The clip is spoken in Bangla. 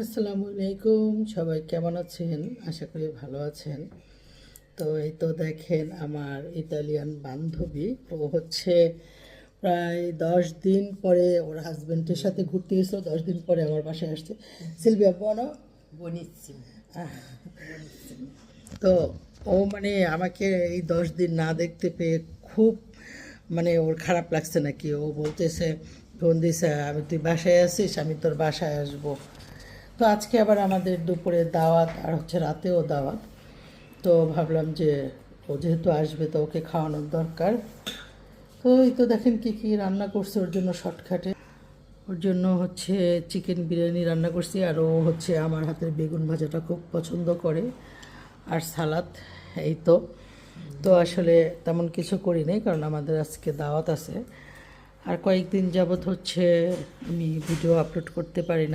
আসসালামু আলাইকুম, সবাই কেমন আছেন? আশা করি ভালো আছেন। তো এই তো দেখেন, আমার ইতালিয়ান বান্ধবী, ও হচ্ছে প্রায় 10 দিন পরে ওর হাজবেন্ডের সাথে ঘুরতে গেছিলো। 10 দিন পরে আমার বাসায় আসছে। সিলভিয়া বলো। Buonissimo, আহ, buonissimo. তো ও মানে আমাকে এই 10 দিন না দেখতে পেয়ে খুব ওর খারাপ লাগছে নাকি। ও বলতেছে, ফোন দিছে, তুই বাসায় আছিস, আমি তোর বাসায় আসবো। তো আজকে আবার আমাদের দুপুরে দাওয়াত, আর হচ্ছে রাতেও দাওয়াত। তো ভাবলাম যে ও যেহেতু আসবে তো ওকে খাওয়ানোর দরকার। তো এই তো দেখেন কি কি রান্না করছে ওর জন্য শর্টকাটে। ওর জন্য হচ্ছে চিকেন বিরিয়ানি রান্না করছি, আর ও হচ্ছে আমার হাতের বেগুন ভাজাটা খুব পছন্দ করে, আর সালাদ। এই তো। তো আসলে তেমন কিছু করি নাই, কারণ আমাদের আজকে দাওয়াত আছে। আর কয়েকদিন যাবৎ হচ্ছে আমি ভিডিও আপলোড করতে পারি না।